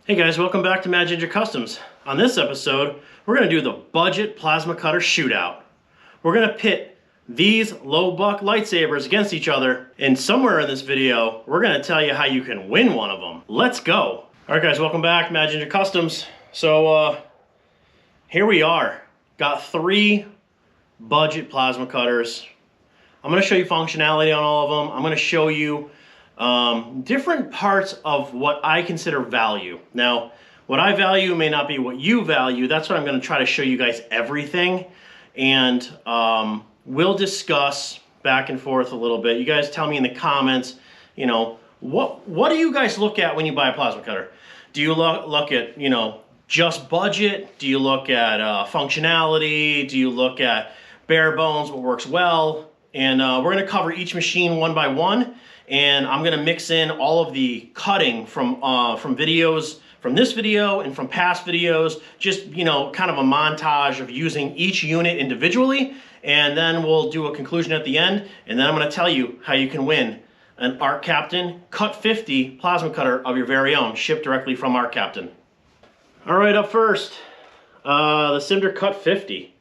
Hey guys, welcome back to Mad Ginger Customs. On this episode, we're going to do the Budget Plasma Cutter Shootout. We're going to pit these low buck lightsabers against each other, and somewhere in this video, we're going to tell you how you can win one of them. Let's go! Alright guys, welcome back, Mad Ginger Customs. So, here we are. Got 3 budget plasma cutters. I'm going to show you functionality on all of them. I'm going to show you different parts of what I consider value. Now, what I value may not be what you value. That's what I'm going to try to show you guys everything. And we'll discuss back and forth a little bit. You guys tell me in the comments, you know, what do you guys look at when you buy a plasma cutter? Do you look at, you know, just budget? Do you look at functionality? Do you look at bare bones, what works well? And we're going to cover each machine one by one. And I'm going to mix in all of the cutting from videos, from this video and from past videos, just, you know, kind of a montage of using each unit individually. And then we'll do a conclusion at the end. And then I'm going to tell you how you can win an Arccaptain Cut 50 plasma cutter of your very own, shipped directly from Arccaptain. All right, up first, the Simder Cut 50.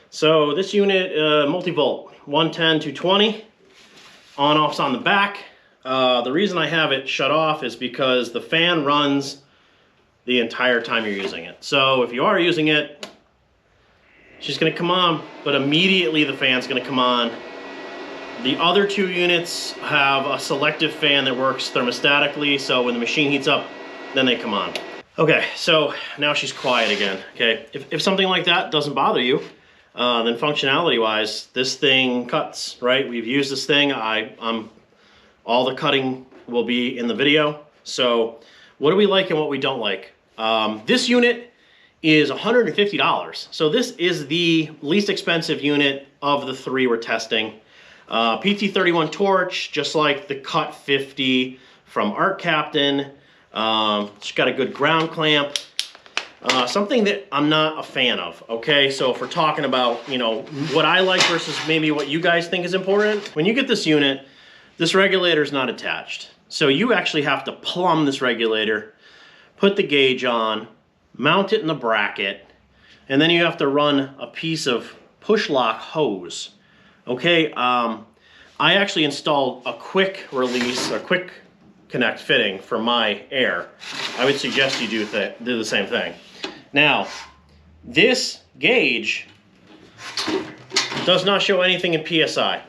So this unit, multi-volt, 110, 220. On-off's on the back. The reason I have it shut off is because the fan runs the entire time you're using it. So if you are using it, it's just going to come on, but immediately the fan's going to come on. The other 2 units have a selective fan that works thermostatically, so when the machine heats up, then they come on. Okay, so now she's quiet again. Okay, if something like that doesn't bother you, then functionality-wise, this thing cuts, right? We've used this thing. All the cutting will be in the video. So what do we like and what we don't like? This unit is $150. So this is the least expensive unit of the 3 we're testing. PT31 torch, just like the Cut 50 from Arccaptain. It's got a good ground clamp. Something that I'm not a fan of, okay? So if we're talking about, you know, what I like versus maybe what you guys think is important, when you get this unit, this regulator is not attached. So you actually have to plumb this regulator, put the gauge on, mount it in the bracket, and then you have to run a piece of push lock hose, okay? I actually installed a quick release, a quick connect fitting for my air. I would suggest you do the same thing. Now, this gauge does not show anything in PSI.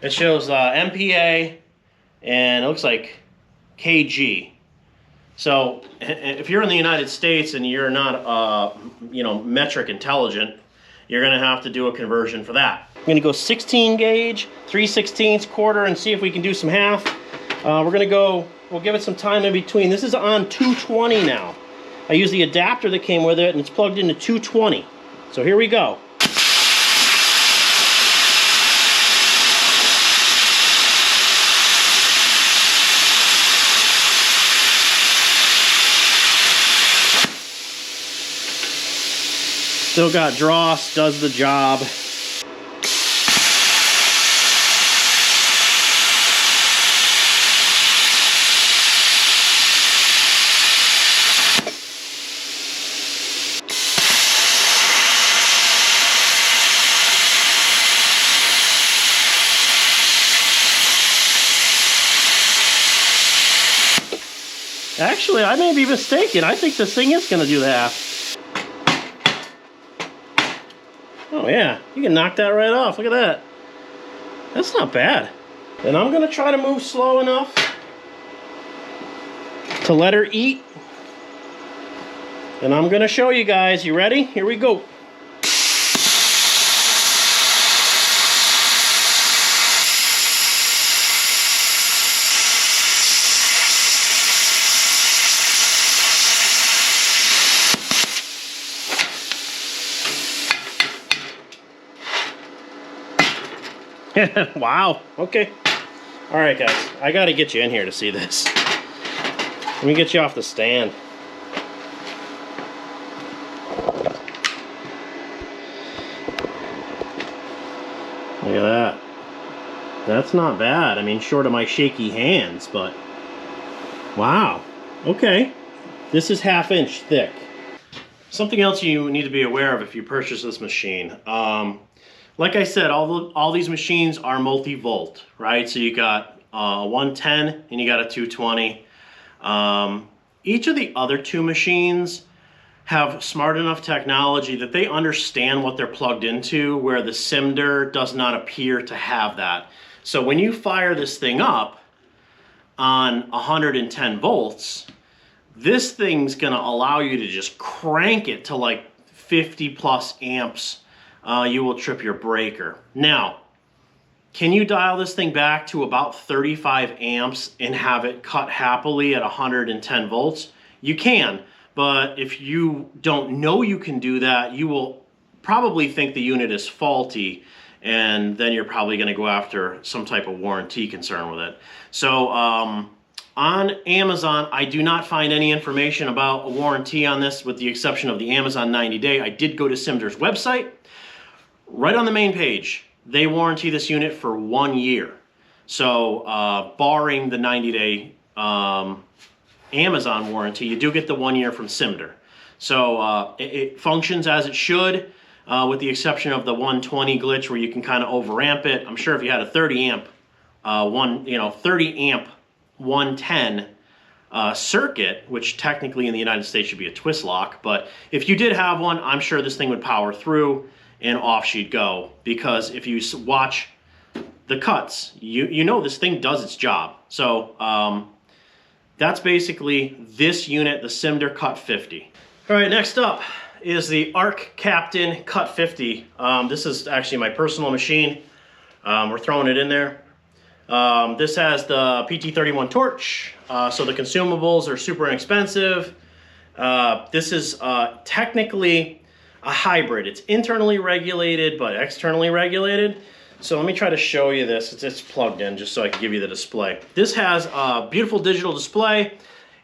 It shows MPa and it looks like kg. So if you're in the United States and you're not, you know, metric intelligent, you're going to have to do a conversion for that. I'm going to go 16 gauge, 3/16 quarter, and see if we can do some half. We're going to go, we'll give it some time in between. This is on 220 now. I use the adapter that came with it, and it's plugged into 220. So here we go. Still got dross, does the job. Actually, I may be mistaken. I think this thing is going to do the half. Oh yeah, you can knock that right off. Look at that. That's not bad. And I'm going to try to move slow enough to let her eat. And I'm going to show you guys. You ready? Here we go. Wow, okay. All right, guys, I got to get you in here to see this. Let me get you off the stand. Look at that. That's not bad. I mean, short of my shaky hands, but wow. Okay. This is 1/2 inch thick. Something else you need to be aware of if you purchase this machine. Like I said, all these machines are multi-volt, right? So you got a 110 and you got a 220. Each of the other two machines have smart enough technology that they understand what they're plugged into, where the Simder does not appear to have that. So when you fire this thing up on 110 volts, this thing's gonna allow you to just crank it to like 50 plus amps. You will trip your breaker. Now, can you dial this thing back to about 35 amps and have it cut happily at 110 volts? You can, but if you don't know you can do that, you will probably think the unit is faulty, and then you're probably gonna go after some type of warranty concern with it. So on Amazon, I do not find any information about a warranty on this, with the exception of the Amazon 90-day. I did go to Simder's website. Right on the main page, they warranty this unit for 1 year. So barring the 90-day Amazon warranty, you do get the 1 year from Simder. So it functions as it should, with the exception of the 120 glitch where you can kind of overamp it. I'm sure if you had a 30 amp 30 amp 110 circuit, which technically in the United States should be a twist lock, but if you did have one, I'm sure this thing would power through and off she'd go, because if you watch the cuts, you know this thing does its job. So that's basically this unit, the Cimer Cut 50. All right, next up is the Arccaptain Cut 50. This is actually my personal machine. We're throwing it in there. This has the PT31 torch, so the consumables are super inexpensive. This is technically a hybrid. It's internally regulated but externally regulated. So let me try to show you this. It's plugged in just so I can give you the display. This has a beautiful digital display.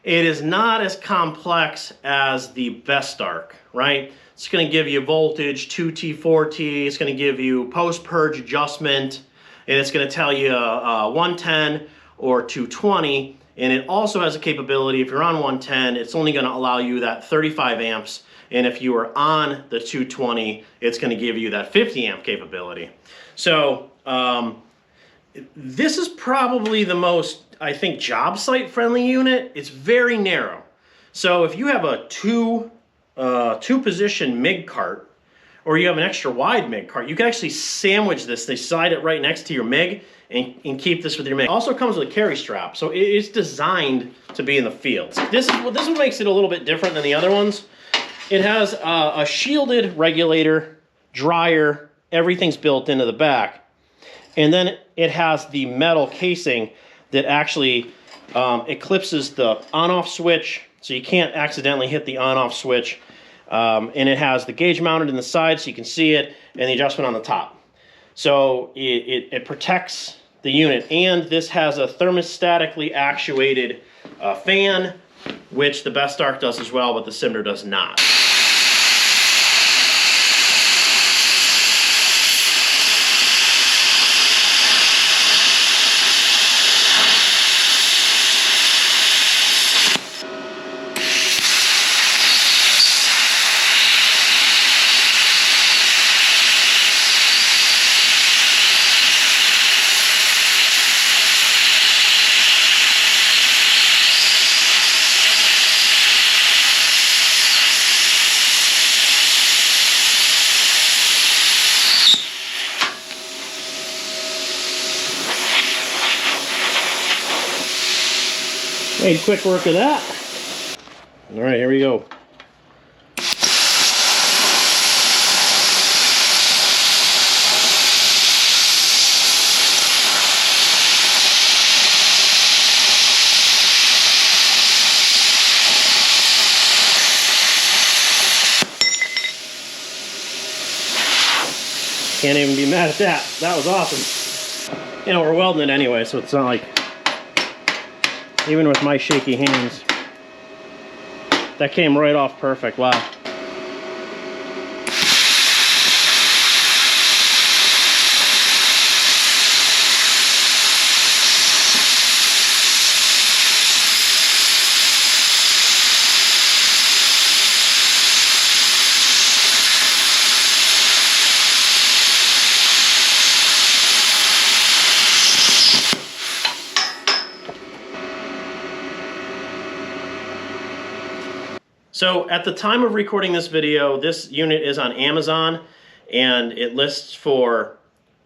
It is not as complex as the Bestarc, right? It's going to give you voltage, 2T, 4T. It's going to give you post-purge adjustment, and it's going to tell you 110 or 220. And it also has a capability, if you're on 110, it's only going to allow you that 35 amps. And if you are on the 220, it's going to give you that 50 amp capability. So this is probably the most, I think, job site friendly unit. It's very narrow. So if you have a two position MIG cart, or you have an extra wide MIG cart, you can actually sandwich this. They slide it right next to your MIG and keep this with your MIG. It also comes with a carry strap, so it's designed to be in the field. This is what makes it a little bit different than the other ones. It has a shielded regulator, dryer, everything's built into the back. And then it has the metal casing that actually eclipses the on-off switch, so you can't accidentally hit the on-off switch. And it has the gauge mounted in the side so you can see it, and the adjustment on the top. So it protects the unit. And this has a thermostatically actuated fan, which the Bestarc does as well, but the Simder does not. Made quick work of that. All right, here we go. Can't even be mad at that. That was awesome. You know, we're welding it anyway, so it's not like, even with my shaky hands, that came right off perfect. Wow. So at the time of recording this video, this unit is on Amazon and it lists for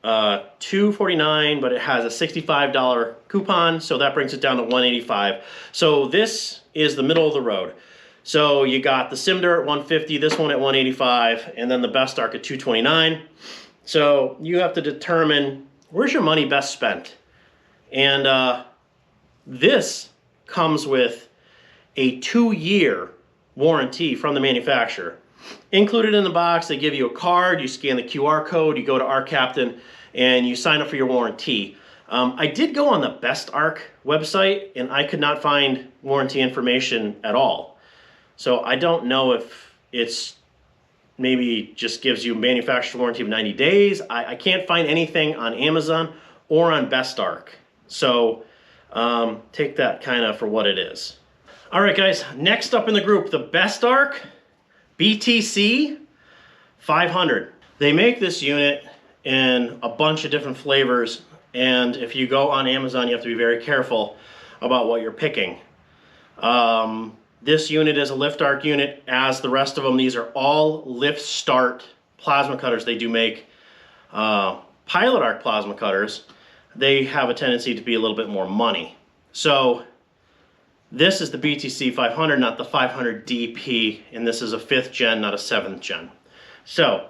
$249, but it has a $65 coupon, so that brings it down to $185. So this is the middle of the road. So you got the Simder at $150, this one at $185, and then the Bestarc at $229. So you have to determine where's your money best spent. And this comes with a 2-year warranty from the manufacturer. Included in the box, they give you a card, you scan the QR code, you go to Arccaptain, and you sign up for your warranty. I did go on the Bestarc website, and I could not find warranty information at all. So I don't know if it's maybe just gives you a manufacturer's warranty of 90 days. I can't find anything on Amazon or on Bestarc. So take that kind of for what it is. All right, guys, next up in the group, the Bestarc BTC 500. They make this unit in a bunch of different flavors, and if you go on Amazon, you have to be very careful about what you're picking. This unit is a lift arc unit, as the rest of them. These are all lift start plasma cutters. They do make pilot arc plasma cutters. They have a tendency to be a little bit more money. So this is the BTC 500, not the 500 DP, and this is a 5th gen, not a 7th gen. So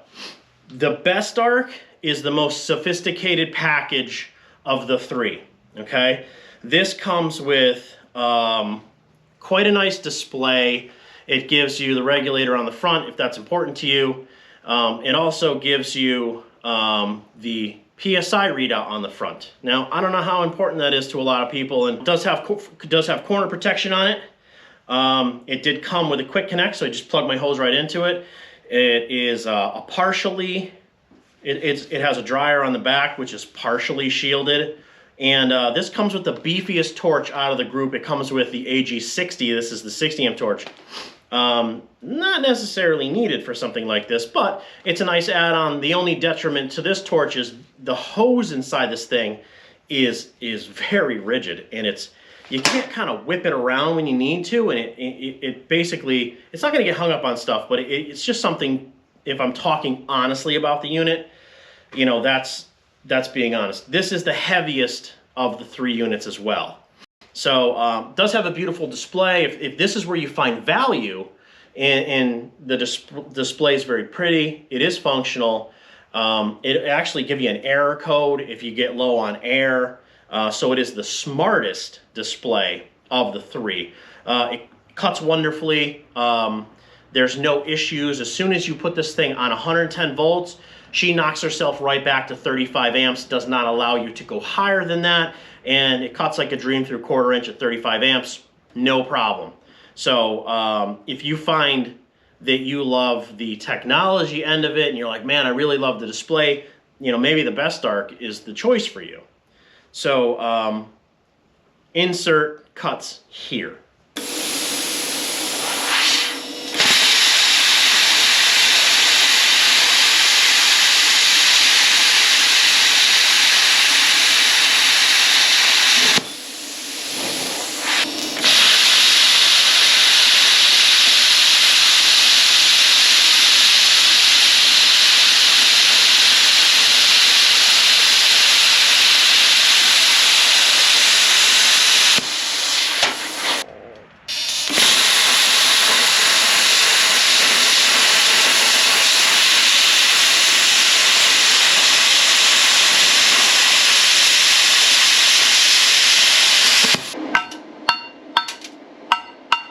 the Bestarc is the most sophisticated package of the three, okay? This comes with quite a nice display. It gives you the regulator on the front if that's important to you. It also gives you the PSI readout on the front. Now, I don't know how important that is to a lot of people, and it does have corner protection on it. It did come with a quick connect, so I just plug my hose right into it. It is a partially, it has a dryer on the back, which is partially shielded. And this comes with the beefiest torch out of the group. It comes with the AG60. This is the 60 amp torch. Not necessarily needed for something like this, but it's a nice add-on. The only detriment to this torch is the hose inside this thing is very rigid, and you can't kind of whip it around when you need to, and it basically, it's not going to get hung up on stuff, but it's just something, if I'm talking honestly about the unit, you know, that's being honest. This is the heaviest of the three units as well. So does have a beautiful display. If this is where you find value, and the display is very pretty, it is functional. It actually gives you an error code if you get low on air. So it is the smartest display of the three. It cuts wonderfully. There's no issues. As soon as you put this thing on 110 volts, she knocks herself right back to 35 amps, does not allow you to go higher than that, and it cuts like a dream through 1/4 inch at 35 amps, no problem. So if you find that you love the technology end of it and you're like, man, I really love the display, you know, maybe the Bestarc is the choice for you. So insert cuts here.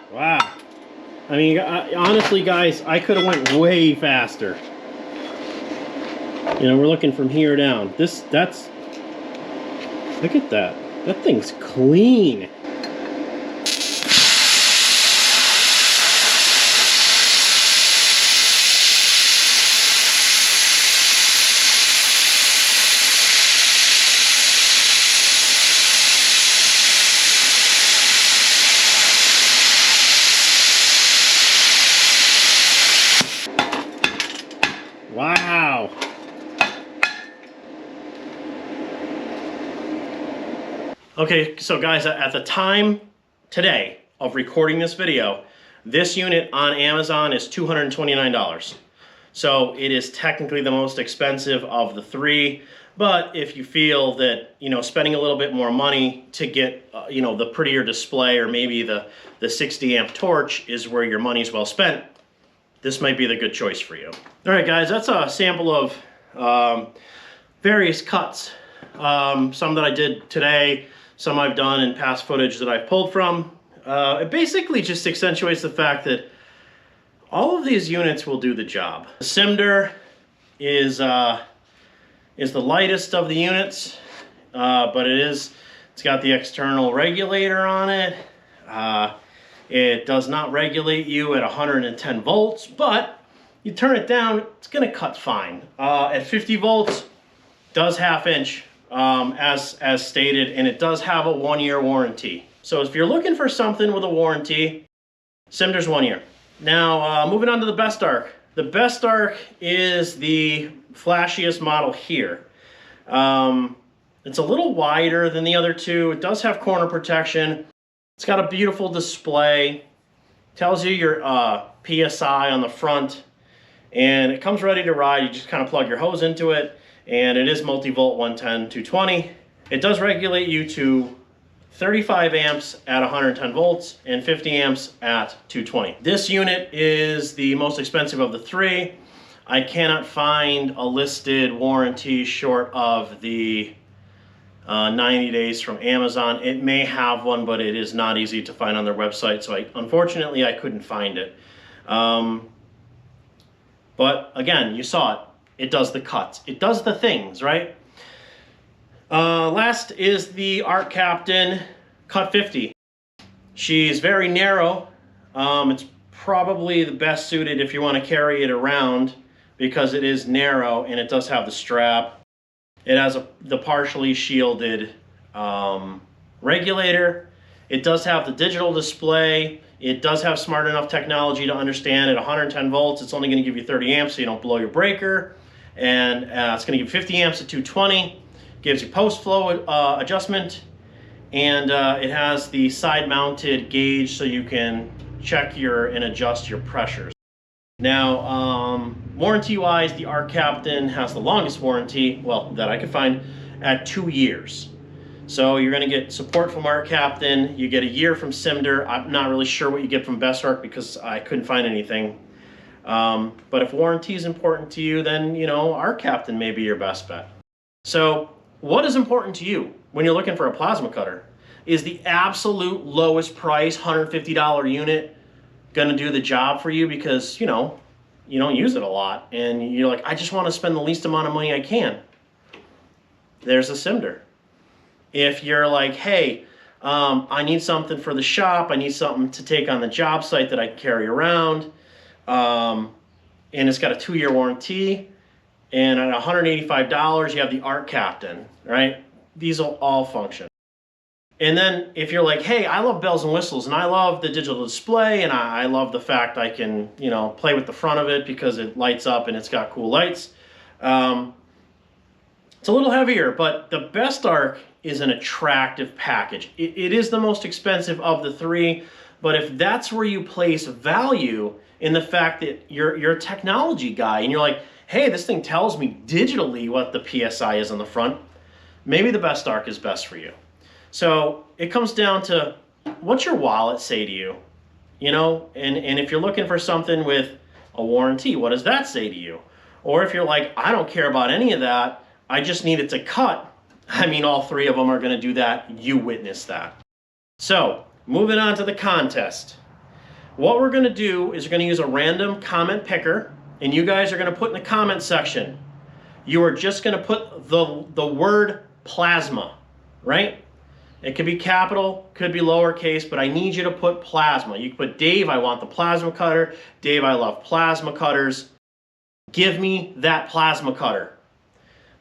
Wow. I mean, honestly, guys, I could have went way faster. You know, we're looking from here down. That's, look at that. That thing's clean. Wow. Okay, so guys, at the time today of recording this video, This unit on Amazon is $229. So it is technically the most expensive of the three. But if you feel that, you know, spending a little bit more money to get, you know, the prettier display or maybe the 60 amp torch is where your money's well spent, this might be the good choice for you. All right, guys, that's a sample of various cuts. Some that I did today, some I've done in past footage that I've pulled from. It basically just accentuates the fact that all of these units will do the job. The Simder is the lightest of the units, but it's got the external regulator on it. It does not regulate you at 110 volts, but you turn it down, it's gonna cut fine. At 50 volts, does 1/2 inch, as stated, and it does have a 1-year warranty. So if you're looking for something with a warranty, Simder's 1 year. Now, moving on to the Bestarc. The Bestarc is the flashiest model here. It's a little wider than the other two. It does have corner protection. It's got a beautiful display. Tells you your PSI on the front. And it comes ready to ride. You just kind of plug your hose into it. And it is multi-volt 110, 220. It does regulate you to 35 amps at 110 volts and 50 amps at 220. This unit is the most expensive of the three. I cannot find a listed warranty short of the 90 days from Amazon. It may have one, but it is not easy to find on their website, so unfortunately I couldn't find it. But again, you saw it. It does the cuts. It does the things, right? Last is the Arccaptain Cut 50. She's very narrow. It's probably the best suited if you want to carry it around because it is narrow and it does have the strap. It has the partially shielded regulator. It does have the digital display. It does have smart enough technology to understand at 110 volts, it's only going to give you 30 amps so you don't blow your breaker. And it's going to give 50 amps at 220. Gives you post-flow adjustment. And it has the side-mounted gauge so you can check and adjust your pressures. Now, warranty-wise, the Arccaptain has the longest warranty, well, that I could find, at 2 years. So you're going to get support from Arccaptain. You get a year from Simder. I'm not really sure what you get from Bestarc because I couldn't find anything. But if warranty is important to you, then, you know, Arccaptain may be your best bet. So what is important to you when you're looking for a plasma cutter? Is the absolute lowest price, $150 unit, going to do the job for you because, you know, you don't use it a lot and you're like, I just want to spend the least amount of money I can? There's a Simder. If you're like, hey, I need something for the shop, I need something to take on the job site that I can carry around, and it's got a 2-year warranty, and at $185 you have the Arccaptain, right? These will all function. And then if you're like, hey, I love bells and whistles and I love the digital display and I love the fact I can, you know, play with the front of it because it lights up and it's got cool lights. It's a little heavier, but the Bestarc is an attractive package. It is the most expensive of the three, but if that's where you place value in the fact that you're a technology guy and you're like, hey, this thing tells me digitally what the PSI is on the front, maybe the Bestarc is best for you. So it comes down to what's your wallet say to you, you know, and if you're looking for something with a warranty, what does that say to you? Or if you're like, I don't care about any of that, I just need it to cut. I mean, all three of them are going to do that. You witness that. So moving on to the contest. What we're going to do is we're going to use a random comment picker, and you guys are going to put in the comment section. You are just going to put the word plasma, right? It could be capital, could be lowercase, but I need you to put plasma. You can put Dave, I want the plasma cutter. Dave, I love plasma cutters. Give me that plasma cutter.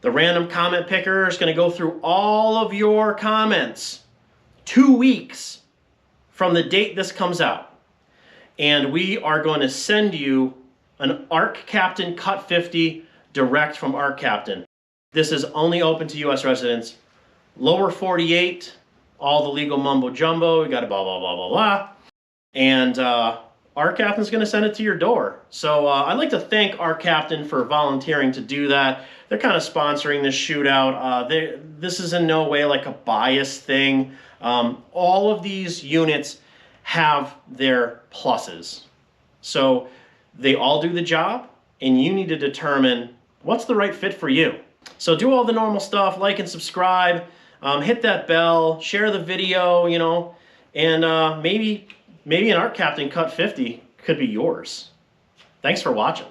The random comment picker is going to go through all of your comments 2 weeks from the date this comes out. And we are going to send you an Arccaptain Cut 50 direct from Arccaptain. This is only open to U.S. residents. Lower 48, all the legal mumbo jumbo, we got a blah, blah, blah, blah, blah. And Arccaptain's going to send it to your door. So I'd like to thank Arccaptain for volunteering to do that. They're kind of sponsoring this shootout. This is in no way like a biased thing. All of these units have their pluses. So they all do the job, and you need to determine what's the right fit for you. So do all the normal stuff, like and subscribe, hit that bell, share the video, you know, and maybe an Arccaptain Cut 50 could be yours. Thanks for watching.